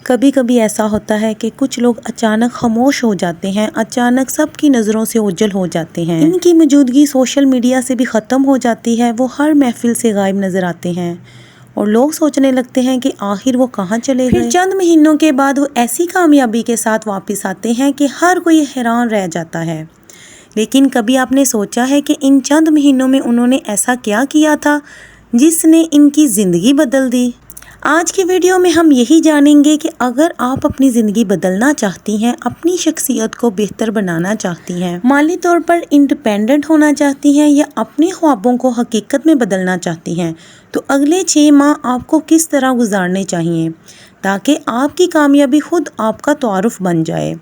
کبھی کبھی ایسا ہوتا ہے کہ کچھ لوگ اچانک خاموش ہو جاتے ہیں، اچانک سب کی نظروں سے اوجھل ہو جاتے ہیں، ان کی موجودگی سوشل میڈیا سے بھی ختم ہو جاتی ہے، وہ ہر محفل سے غائب نظر آتے ہیں اور لوگ سوچنے لگتے ہیں کہ آخر وہ کہاں چلے گئے۔ پھر چند مہینوں کے بعد وہ ایسی کامیابی کے ساتھ واپس آتے ہیں کہ ہر کوئی حیران رہ جاتا ہے، لیکن کبھی آپ نے سوچا ہے کہ ان چند مہینوں میں انہوں نے ایسا کیا کیا تھا جس نے ان کی زندگی بدل دی؟ آج کی ویڈیو میں ہم یہی جانیں گے کہ اگر آپ اپنی زندگی بدلنا چاہتی ہیں، اپنی شخصیت کو بہتر بنانا چاہتی ہیں، مالی طور پر انڈیپینڈنٹ ہونا چاہتی ہیں یا اپنے خوابوں کو حقیقت میں بدلنا چاہتی ہیں، تو اگلے 6 ماہ آپ کو کس طرح گزارنے چاہیے تاکہ آپ کی کامیابی خود آپ کا تعارف بن جائے۔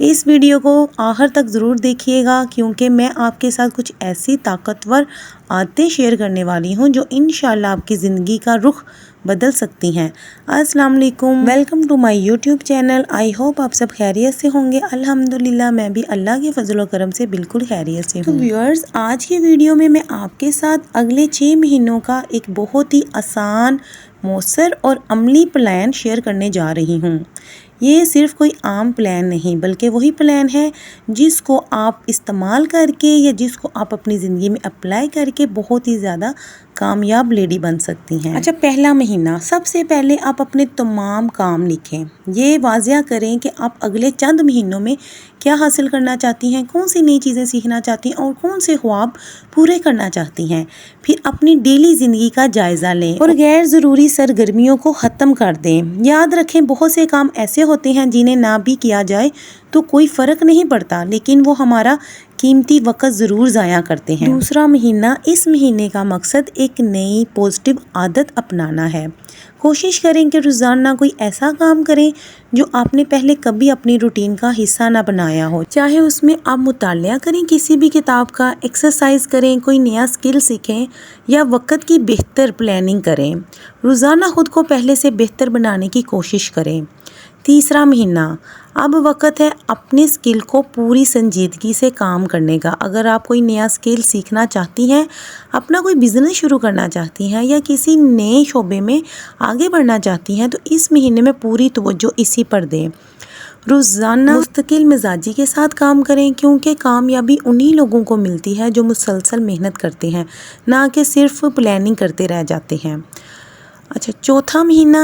اس ویڈیو کو آخر تک ضرور دیکھیے گا کیونکہ میں آپ کے ساتھ کچھ ایسی طاقتور عادتیں شیئر کرنے والی ہوں جو انشاءاللہ آپ کی زندگی کا رخ بدل سکتی ہیں۔ السلام علیکم، welcome to my YouTube channel. I hope آپ سب خیریت سے ہوں گے۔ الحمدللہ میں بھی اللہ کے فضل و کرم سے بالکل خیریت سے ہوں۔ تو ویورز، آج کی ویڈیو میں آپ کے ساتھ اگلے 6 مہینوں کا ایک بہت ہی آسان، مؤثر اور عملی پلان شیئر کرنے جا رہی ہوں۔ یہ صرف کوئی عام پلان نہیں بلکہ وہی پلان ہے جس کو آپ استعمال کر کے یا جس کو آپ اپنی زندگی میں اپلائی کر کے بہت ہی زیادہ کامیاب لیڈی بن سکتی ہیں۔ اچھا، پہلا مہینہ، سب سے پہلے آپ اپنے تمام کام لکھیں۔ یہ واضح کریں کہ آپ اگلے چند مہینوں میں کیا حاصل کرنا چاہتی ہیں، کون سی نئی چیزیں سیکھنا چاہتی ہیں اور کون سے خواب پورے کرنا چاہتی ہیں۔ پھر اپنی ڈیلی زندگی کا جائزہ لیں اور غیر ضروری سرگرمیوں کو ختم کر دیں۔ یاد رکھیں، بہت سے کام ایسے ہوتے ہیں جنہیں نہ بھی کیا جائے تو کوئی فرق نہیں پڑتا، لیکن وہ ہمارا قیمتی وقت ضرور ضائع کرتے ہیں۔ دوسرا مہینہ، اس مہینے کا مقصد ایک نئی پازیٹیو عادت اپنانا ہے۔ کوشش کریں کہ روزانہ کوئی ایسا کام کریں جو آپ نے پہلے کبھی اپنی روٹین کا حصہ نہ بنایا ہو، چاہے اس میں آپ مطالعہ کریں، کسی بھی کتاب کا، ایکسرسائز کریں، کوئی نیا اسکل سیکھیں یا وقت کی بہتر پلاننگ کریں۔ روزانہ خود کو پہلے سے بہتر بنانے کی کوشش کریں۔ تیسرا مہینہ، اب وقت ہے اپنے اسکل کو پوری سنجیدگی سے کام کرنے کا۔ اگر آپ کوئی نیا اسکل سیکھنا چاہتی ہیں، اپنا کوئی بزنس شروع کرنا چاہتی ہیں یا کسی نئے شعبے میں آگے بڑھنا چاہتی ہیں تو اس مہینے میں پوری توجہ اسی پر دیں۔ روزانہ مستقل مزاجی کے ساتھ کام کریں کیونکہ کامیابی انہی لوگوں کو ملتی ہے جو مسلسل محنت کرتے ہیں، نہ کہ صرف پلاننگ کرتے رہ جاتے ہیں۔ اچھا، چوتھا مہینہ،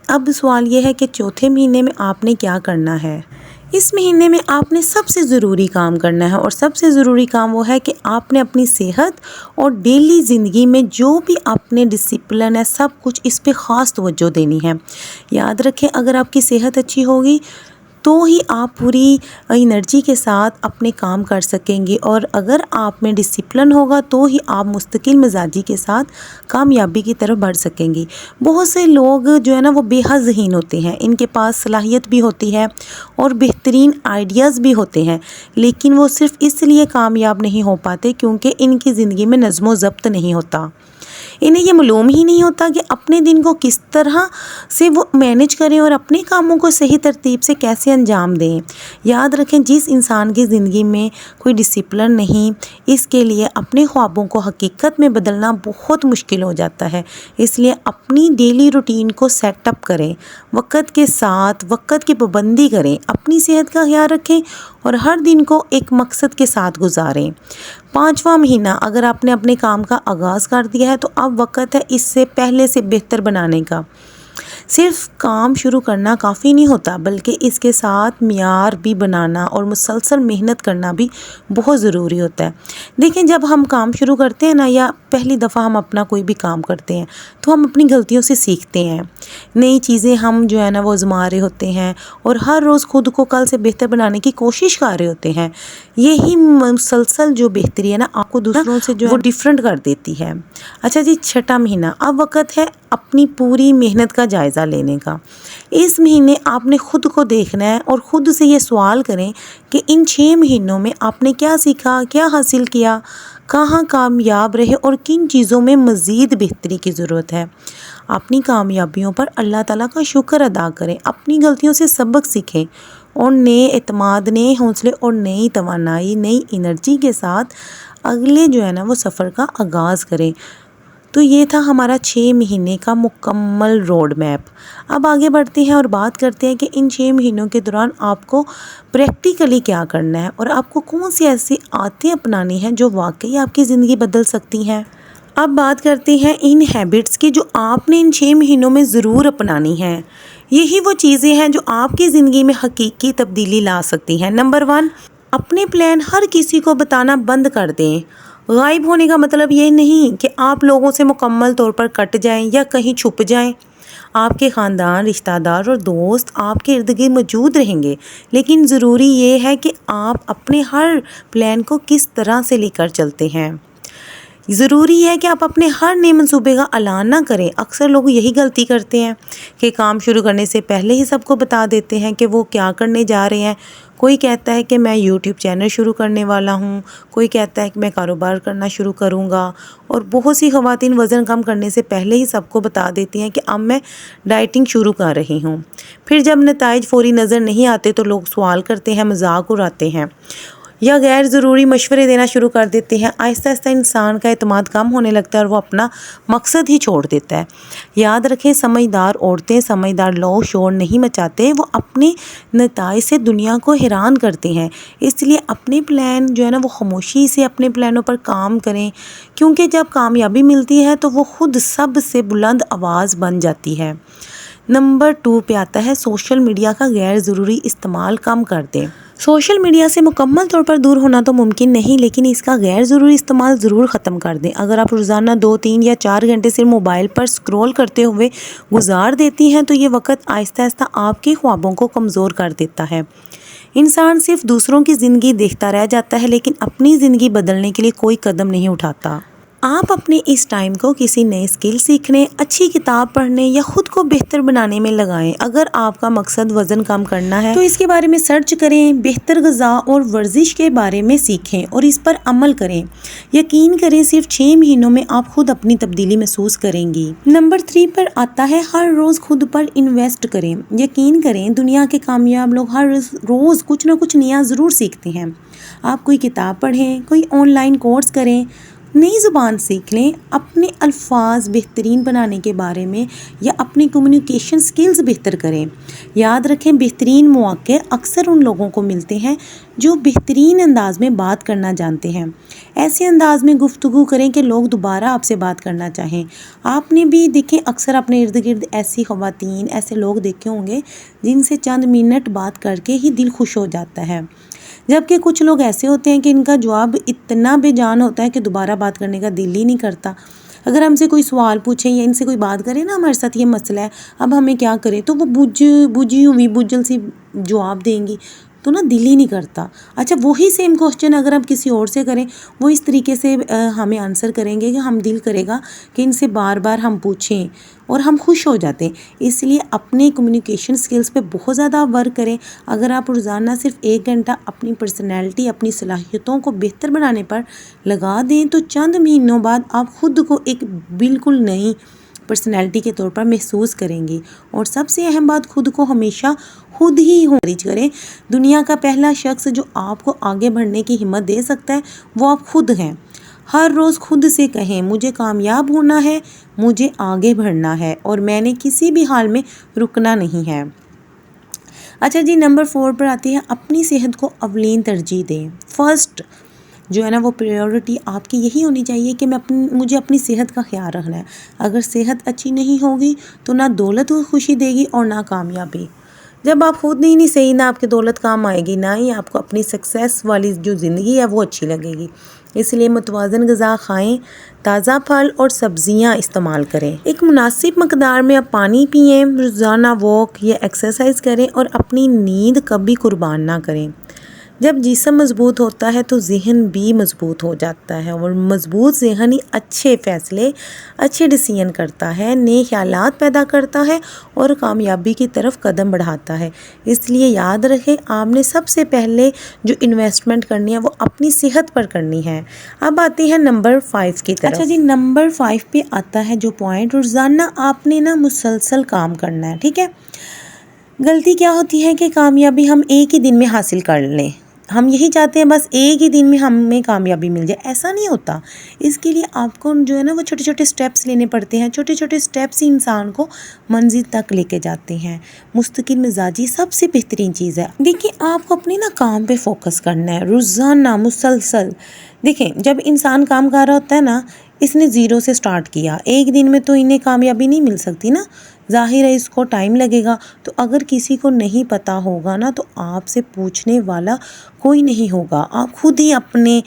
اب سوال یہ ہے کہ چوتھے مہینے میں آپ نے کیا کرنا ہے؟ اس مہینے میں آپ نے سب سے ضروری کام کرنا ہے اور سب سے ضروری کام وہ ہے کہ آپ نے اپنی صحت اور ڈیلی زندگی میں جو بھی اپنے ڈسپلن ہے سب کچھ اس پہ خاص توجہ دینی ہے۔ یاد رکھیں، اگر آپ کی صحت اچھی ہوگی تو ہی آپ پوری انرجی کے ساتھ اپنے کام کر سکیں گے اور اگر آپ میں ڈسپلن ہوگا تو ہی آپ مستقل مزاجی کے ساتھ کامیابی کی طرف بڑھ سکیں گے۔ بہت سے لوگ جو ہے نا وہ بے حد ذہین ہوتے ہیں، ان کے پاس صلاحیت بھی ہوتی ہے اور بہترین آئیڈیاز بھی ہوتے ہیں، لیکن وہ صرف اس لیے کامیاب نہیں ہو پاتے کیونکہ ان کی زندگی میں نظم و ضبط نہیں ہوتا۔ انہیں یہ معلوم ہی نہیں ہوتا کہ اپنے دن کو کس طرح سے وہ مینیج کریں اور اپنے کاموں کو صحیح ترتیب سے کیسے انجام دیں۔ یاد رکھیں، جس انسان کی زندگی میں کوئی ڈسپلن نہیں، اس کے لیے اپنے خوابوں کو حقیقت میں بدلنا بہت مشکل ہو جاتا ہے۔ اس لیے اپنی ڈیلی روٹین کو سیٹ اپ کریں، وقت کے ساتھ وقت کی پابندی کریں، اپنی صحت کا خیال رکھیں اور ہر دن کو ایک مقصد کے ساتھ گزاریں۔ پانچواں مہینہ، اگر آپ نے اپنے کام کا آغاز کر دیا ہے تو اب وقت ہے اس سے پہلے سے بہتر بنانے کا۔ صرف کام شروع کرنا کافی نہیں ہوتا بلکہ اس کے ساتھ معیار بھی بنانا اور مسلسل محنت کرنا بھی بہت ضروری ہوتا ہے۔ دیکھیں، جب ہم کام شروع کرتے ہیں نا یا پہلی دفعہ ہم اپنا کوئی بھی کام کرتے ہیں تو ہم اپنی غلطیوں سے سیکھتے ہیں، نئی چیزیں ہم جو ہے نا وہ آزما رہے ہوتے ہیں اور ہر روز خود کو کل سے بہتر بنانے کی کوشش کر رہے ہوتے ہیں۔ یہی مسلسل جو بہتری ہے نا آپ کو دوسروں سے جو وہ ڈیفرنٹ کر دیتی ہے۔ اچھا جی، چھٹا مہینہ، اب وقت ہے اپنی پوری محنت کا جائزہ لینے کا۔ اس مہینے آپ نے خود کو دیکھنا ہے اور خود سے یہ سوال کریں کہ ان 6 مہینوں میں آپ نے کیا سیکھا، کیا حاصل کیا، کہاں کامیاب رہے اور کن چیزوں میں مزید بہتری کی ضرورت ہے۔ اپنی کامیابیوں پر اللہ تعالیٰ کا شکر ادا کریں، اپنی غلطیوں سے سبق سیکھیں اور نئے اعتماد، نئے حوصلے اور نئی توانائی، نئی انرجی کے ساتھ اگلے جو ہے نا وہ سفر کا آغاز کریں۔ تو یہ تھا ہمارا 6 مہینے کا مکمل روڈ میپ۔ اب آگے بڑھتے ہیں اور بات کرتے ہیں کہ ان 6 مہینوں کے دوران آپ کو پریکٹیکلی کیا کرنا ہے اور آپ کو کون سی ایسی عادتیں اپنانی ہیں جو واقعی آپ کی زندگی بدل سکتی ہیں۔ اب بات کرتے ہیں ان ہیبٹس کی جو آپ نے ان 6 مہینوں میں ضرور اپنانی ہیں۔ یہی وہ چیزیں ہیں جو آپ کی زندگی میں حقیقی تبدیلی لا سکتی ہیں۔ نمبر 1، اپنے پلان ہر کسی کو بتانا بند کر دیں۔ غائب ہونے کا مطلب یہ نہیں کہ آپ لوگوں سے مکمل طور پر کٹ جائیں یا کہیں چھپ جائیں۔ آپ کے خاندان، رشتہ دار اور دوست آپ کے ارد گرد موجود رہیں گے، لیکن ضروری یہ ہے کہ آپ اپنے ہر پلان کو کس طرح سے لے کر چلتے ہیں۔ ضروری ہے کہ آپ اپنے ہر نئے منصوبے کا اعلان نہ کریں۔ اکثر لوگ یہی غلطی کرتے ہیں کہ کام شروع کرنے سے پہلے ہی سب کو بتا دیتے ہیں کہ وہ کیا کرنے جا رہے ہیں۔ کوئی کہتا ہے کہ میں یوٹیوب چینل شروع کرنے والا ہوں، کوئی کہتا ہے کہ میں کاروبار کرنا شروع کروں گا، اور بہت سی خواتین وزن کم کرنے سے پہلے ہی سب کو بتا دیتی ہیں کہ اب میں ڈائٹنگ شروع کر رہی ہوں۔ پھر جب نتائج فوری نظر نہیں آتے تو لوگ سوال کرتے ہیں، مذاق اڑاتے ہیں یا غیر ضروری مشورے دینا شروع کر دیتے ہیں۔ آہستہ آہستہ انسان کا اعتماد کم ہونے لگتا ہے اور وہ اپنا مقصد ہی چھوڑ دیتا ہے۔ یاد رکھیں، سمجھدار عورتیں، سمجھدار لوگ شور نہیں مچاتے، وہ اپنے نتائج سے دنیا کو حیران کرتے ہیں۔ اس لیے اپنے پلان جو ہے نا وہ خاموشی سے اپنے پلانوں پر کام کریں، کیونکہ جب کامیابی ملتی ہے تو وہ خود سب سے بلند آواز بن جاتی ہے۔ نمبر 2 پہ آتا ہے سوشل میڈیا کا غیر ضروری استعمال کم کر دیں۔ سوشل میڈیا سے مکمل طور پر دور ہونا تو ممکن نہیں، لیکن اس کا غیر ضروری استعمال ضرور ختم کر دیں۔ اگر آپ روزانہ 2، 3 یا 4 گھنٹے صرف موبائل پر سکرول کرتے ہوئے گزار دیتی ہیں تو یہ وقت آہستہ آہستہ آپ کے خوابوں کو کمزور کر دیتا ہے۔ انسان صرف دوسروں کی زندگی دیکھتا رہ جاتا ہے، لیکن اپنی زندگی بدلنے کے لیے کوئی قدم نہیں اٹھاتا۔ آپ اپنے اس ٹائم کو کسی نئے اسکل سیکھنے، اچھی کتاب پڑھنے یا خود کو بہتر بنانے میں لگائیں۔ اگر آپ کا مقصد وزن کم کرنا ہے تو اس کے بارے میں سرچ کریں، بہتر غذا اور ورزش کے بارے میں سیکھیں اور اس پر عمل کریں۔ یقین کریں، صرف 6 مہینوں میں آپ خود اپنی تبدیلی محسوس کریں گی۔ نمبر 3 پر آتا ہے ہر روز خود پر انویسٹ کریں۔ یقین کریں، دنیا کے کامیاب لوگ ہر روز کچھ نہ کچھ نیا ضرور سیکھتے ہیں۔ آپ کوئی کتاب پڑھیں، کوئی آن لائن کورس کریں، نئی زبان سیکھ لیں، اپنے الفاظ بہترین بنانے کے بارے میں یا اپنی کمیونیکیشن سکلز بہتر کریں۔ یاد رکھیں، بہترین مواقع اکثر ان لوگوں کو ملتے ہیں جو بہترین انداز میں بات کرنا جانتے ہیں۔ ایسے انداز میں گفتگو کریں کہ لوگ دوبارہ آپ سے بات کرنا چاہیں۔ آپ نے بھی دیکھیں، اکثر اپنے ارد گرد ایسی خواتین، ایسے لوگ دیکھے ہوں گے جن سے چند منٹ بات کر کے ہی دل خوش ہو جاتا ہے، جبکہ کچھ لوگ ایسے ہوتے ہیں کہ ان کا جواب اتنا بے جان ہوتا ہے کہ دوبارہ بات کرنے کا دل ہی نہیں کرتا۔ اگر ہم سے کوئی سوال پوچھیں یا ان سے کوئی بات کریں نا، ہمارے ساتھ یہ مسئلہ ہے، اب ہمیں کیا کریں، تو وہ بجھی ہوئی بجل سی جواب دیں گی، تو نا دل ہی نہیں کرتا۔ اچھا، وہی سیم کوسچن اگر ہم کسی اور سے کریں، وہ اس طریقے سے ہمیں آنسر کریں گے کہ ہم دل کرے گا کہ ان سے بار بار ہم پوچھیں اور ہم خوش ہو جاتے ہیں۔ اس لیے اپنے کمیونیکیشن سکلز پہ بہت زیادہ ورک کریں۔ اگر آپ روزانہ صرف 1 گھنٹہ اپنی پرسنالٹی، اپنی صلاحیتوں کو بہتر بنانے پر لگا دیں تو چند مہینوں بعد آپ خود کو ایک بالکل نئی پرسنالٹی کے طور پر محسوس کریں گی۔ اور سب سے اہم بات، خود کو ہمیشہ خود ہی انکریج کریں۔ دنیا کا پہلا شخص جو آپ کو آگے بڑھنے کی ہمت دے سکتا ہے وہ آپ خود ہیں۔ ہر روز خود سے کہیں، مجھے کامیاب ہونا ہے، مجھے آگے بڑھنا ہے اور میں نے کسی بھی حال میں رکنا نہیں ہے۔ اچھا جی، نمبر 4 پر آتی ہے اپنی صحت کو اولین ترجیح دیں۔ فرسٹ جو ہے نا وہ پریورٹی آپ کی یہی ہونی چاہیے کہ مجھے اپنی صحت کا خیال رکھنا ہے۔ اگر صحت اچھی نہیں ہوگی تو نہ دولت خوشی دے گی اور نہ کامیابی۔ جب آپ خود نہیں صحیح، نہ آپ کی دولت کام آئے گی، نہ ہی آپ کو اپنی سکسیس والی جو زندگی ہے وہ اچھی لگے گی۔ اس لیے متوازن غذا کھائیں، تازہ پھل اور سبزیاں استعمال کریں، ایک مناسب مقدار میں آپ پانی پئیں، روزانہ واک یا ایکسرسائز کریں اور اپنی نیند کبھی قربان نہ کریں۔ جب جسم مضبوط ہوتا ہے تو ذہن بھی مضبوط ہو جاتا ہے، اور مضبوط ذہن ہی اچھے فیصلے، اچھے ڈیسیژن کرتا ہے، نئے خیالات پیدا کرتا ہے اور کامیابی کی طرف قدم بڑھاتا ہے۔ اس لیے یاد رکھیں، آپ نے سب سے پہلے جو انویسٹمنٹ کرنی ہے وہ اپنی صحت پر کرنی ہے۔ اب آتی ہے نمبر 5 کی طرف۔ اچھا جی، نمبر 5 پہ آتا ہے جو پوائنٹ، روزانہ آپ نے نا مسلسل کام کرنا ہے، ٹھیک ہے؟ غلطی کیا ہوتی ہے کہ کامیابی ہم ایک ہی دن میں حاصل کر لیں۔ ہم یہی چاہتے ہیں بس ایک ہی دن میں ہمیں کامیابی مل جائے، ایسا نہیں ہوتا۔ اس کے لیے آپ کو جو ہے نا وہ چھوٹے چھوٹے سٹیپس لینے پڑتے ہیں، چھوٹے چھوٹے سٹیپس ہی انسان کو منزل تک لے کے جاتے ہیں۔ مستقل مزاجی سب سے بہترین چیز ہے۔ دیکھیں آپ کو اپنے نا کام پہ فوکس کرنا ہے، روزانہ مسلسل۔ دیکھیں جب انسان کام کر رہا ہوتا ہے نا، اس نے زیرو سے سٹارٹ کیا، ایک دن میں تو انہیں کامیابی نہیں مل سکتی نا، ظاہر ہے اس کو ٹائم لگے گا۔ تو اگر کسی کو نہیں پتا ہوگا نا تو آپ سے پوچھنے والا کوئی نہیں ہوگا، آپ خود ہی اپنے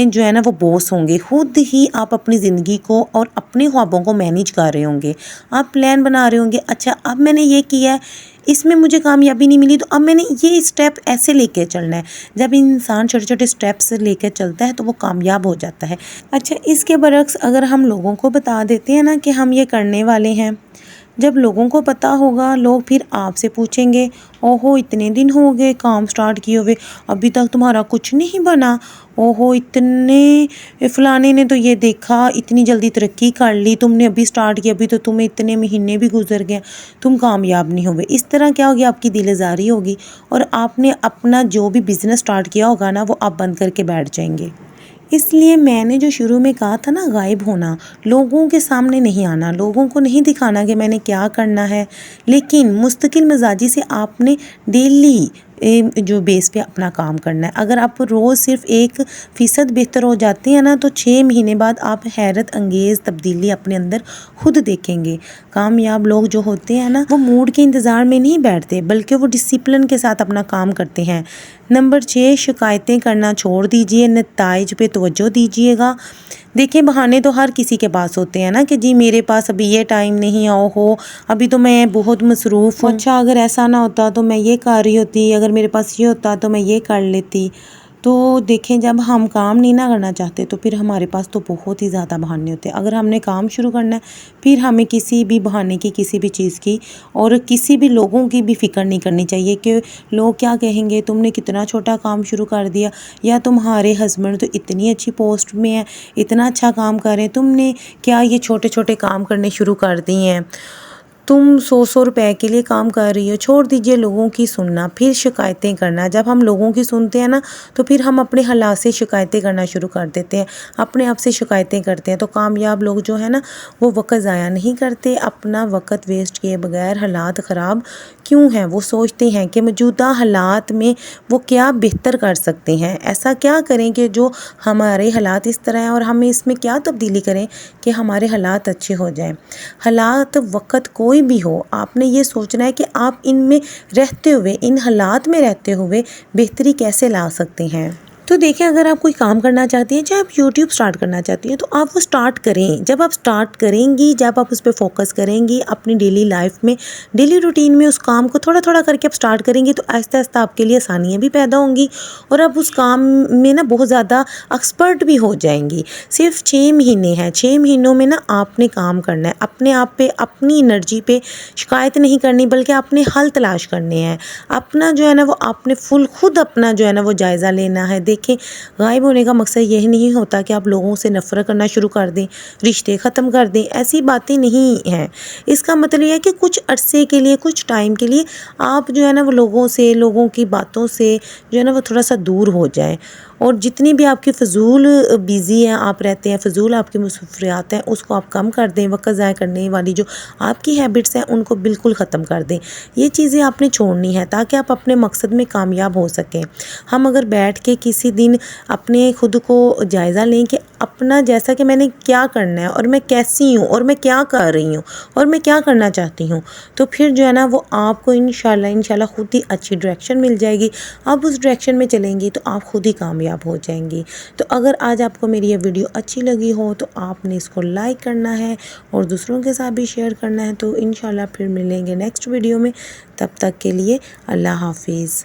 جو ہے نا وہ باس ہوں گے، خود ہی آپ اپنی زندگی کو اور اپنے خوابوں کو مینیج کر رہے ہوں گے۔ آپ پلان بنا رہے ہوں گے، اچھا اب میں نے یہ کیا ہے، اس میں مجھے کامیابی نہیں ملی تو اب میں نے یہ اسٹیپ ایسے لے کے چلنا ہے۔ جب انسان چھوٹے چھوٹے اسٹیپس لے کے چلتا ہے تو وہ کامیاب ہو جاتا ہے۔ اچھا اس کے برعکس اگر ہم لوگوں کو بتا دیتے ہیں نا کہ ہم یہ کرنے والے ہیں، جب لوگوں کو پتہ ہوگا لوگ پھر آپ سے پوچھیں گے، اوہو اتنے دن ہو گئے کام سٹارٹ کیے ہوئے، ابھی تک تمہارا کچھ نہیں بنا، اوہو اتنے فلانے نے تو یہ دیکھا اتنی جلدی ترقی کر لی، تم نے ابھی سٹارٹ کیا، ابھی تو تمہیں اتنے مہینے بھی گزر گئے، تم کامیاب نہیں ہوئے۔ اس طرح کیا ہوگی، آپ کی دل آزاری ہوگی اور آپ نے اپنا جو بھی بزنس سٹارٹ کیا ہوگا نا وہ آپ بند کر کے بیٹھ جائیں گے۔ اس لیے میں نے جو شروع میں کہا تھا نا، غائب ہونا، لوگوں کے سامنے نہیں آنا، لوگوں کو نہیں دکھانا کہ میں نے کیا کرنا ہے، لیکن مستقل مزاجی سے آپ نے ڈیلی جو بیس پہ اپنا کام کرنا ہے۔ اگر آپ روز صرف 1% بہتر ہو جاتے ہیں نا تو 6 مہینے بعد آپ حیرت انگیز تبدیلی اپنے اندر خود دیکھیں گے۔ کامیاب لوگ جو ہوتے ہیں نا وہ موڈ کے انتظار میں نہیں بیٹھتے بلکہ وہ ڈسپلن کے ساتھ اپنا کام کرتے ہیں۔ نمبر 6، شکایتیں کرنا چھوڑ دیجئے، نتائج پہ توجہ دیجئے گا۔ دیکھیں بہانے تو ہر کسی کے پاس ہوتے ہیں نا کہ جی میرے پاس ابھی یہ ٹائم نہیں، ہو ابھی تو میں بہت مصروف ہوں، اچھا اگر ایسا نہ ہوتا تو میں یہ کر رہی ہوتی، اگر میرے پاس یہ ہوتا تو میں یہ کر لیتی۔ تو دیکھیں جب ہم کام نہیں نہ کرنا چاہتے تو پھر ہمارے پاس تو بہت ہی زیادہ بہانے ہوتے ہیں۔ اگر ہم نے کام شروع کرنا ہے پھر ہمیں کسی بھی بہانے کی، کسی بھی چیز کی اور کسی بھی لوگوں کی بھی فکر نہیں کرنی چاہیے کہ لوگ کیا کہیں گے، تم نے کتنا چھوٹا کام شروع کر دیا، یا تمہارے ہسبینڈ تو اتنی اچھی پوسٹ میں ہے، اتنا اچھا کام کر رہے ہیں، تم نے کیا یہ چھوٹے چھوٹے کام کرنے شروع کر دیے ہیں، تم 100 روپے کے لیے کام کر رہی ہو۔ چھوڑ دیجئے لوگوں کی سننا، پھر شکایتیں کرنا۔ جب ہم لوگوں کی سنتے ہیں نا تو پھر ہم اپنے حالات سے شکایتیں کرنا شروع کر دیتے ہیں، اپنے آپ سے شکایتیں کرتے ہیں۔ تو کامیاب لوگ جو ہے نا وہ وقت ضائع نہیں کرتے، اپنا وقت ویسٹ کیے بغیر حالات خراب کیوں ہیں وہ سوچتے ہیں کہ موجودہ حالات میں وہ کیا بہتر کر سکتے ہیں، ایسا کیا کریں کہ جو ہمارے حالات اس طرح ہیں اور ہمیں اس میں کیا تبدیلی کریں کہ ہمارے حالات اچھے ہو جائیں۔ حالات وقت کوئی بھی ہو، آپ نے یہ سوچنا ہے کہ آپ ان میں رہتے ہوئے، ان حالات میں رہتے ہوئے بہتری کیسے لا سکتے ہیں۔ تو دیکھیں اگر آپ کوئی کام کرنا چاہتی ہیں، چاہے آپ یوٹیوب سٹارٹ کرنا چاہتی ہیں، تو آپ وہ سٹارٹ کریں۔ جب آپ سٹارٹ کریں گی، جب آپ اس پہ فوکس کریں گی، اپنی ڈیلی لائف میں، ڈیلی روٹین میں اس کام کو تھوڑا تھوڑا کر کے آپ سٹارٹ کریں گی تو آہستہ آہستہ آپ کے لیے آسانیاں بھی پیدا ہوں گی اور آپ اس کام میں نا بہت زیادہ ایکسپرٹ بھی ہو جائیں گی۔ صرف 6 مہینے ہیں، 6 مہینوں میں نا آپ نے کام کرنا ہے، اپنے آپ پہ، اپنی انرجی پہ شکایت نہیں کرنی بلکہ اپنے حل تلاش کرنے ہیں۔ اپنا جو ہے نا وہ آپ نے خود اپنا جو ہے نا وہ جائزہ لینا ہے۔ دیکھیں غائب ہونے کا مقصد یہ نہیں ہوتا کہ آپ لوگوں سے نفرت کرنا شروع کر دیں، رشتے ختم کر دیں، ایسی باتیں نہیں ہیں۔ اس کا مطلب یہ ہے کہ کچھ عرصے کے لیے، کچھ ٹائم کے لیے آپ جو ہے نا وہ لوگوں سے، لوگوں کی باتوں سے جو ہے نا وہ تھوڑا سا دور ہو جائیں، اور جتنی بھی آپ کی فضول بیزی ہیں، آپ رہتے ہیں، فضول آپ کی مصروفیات ہیں، اس کو آپ کم کر دیں۔ وقت ضائع کرنے والی جو آپ کی ہیبٹس ہیں ان کو بالکل ختم کر دیں۔ یہ چیزیں آپ نے چھوڑنی ہے تاکہ آپ اپنے مقصد میں کامیاب ہو سکیں۔ ہم اگر بیٹھ کے کسی دن اپنے خود کو جائزہ لیں کہ اپنا جیسا کہ میں نے کیا کرنا ہے اور میں کیسی ہوں اور میں کیا کر رہی ہوں اور میں کیا کرنا چاہتی ہوں، تو پھر جو ہے نا وہ آپ کو انشاءاللہ خود ہی اچھی ڈائریکشن مل جائے گی۔ آپ اس ڈائریکشن میں چلیں گی تو آپ خود ہی کامیاب ہو جائیں گی۔ تو اگر آج آپ کو میری یہ ویڈیو اچھی لگی ہو تو آپ نے اس کو لائک کرنا ہے اور دوسروں کے ساتھ بھی شیئر کرنا ہے۔ تو انشاءاللہ پھر ملیں گے نیکسٹ ویڈیو میں، تب تک کے لیے اللہ حافظ۔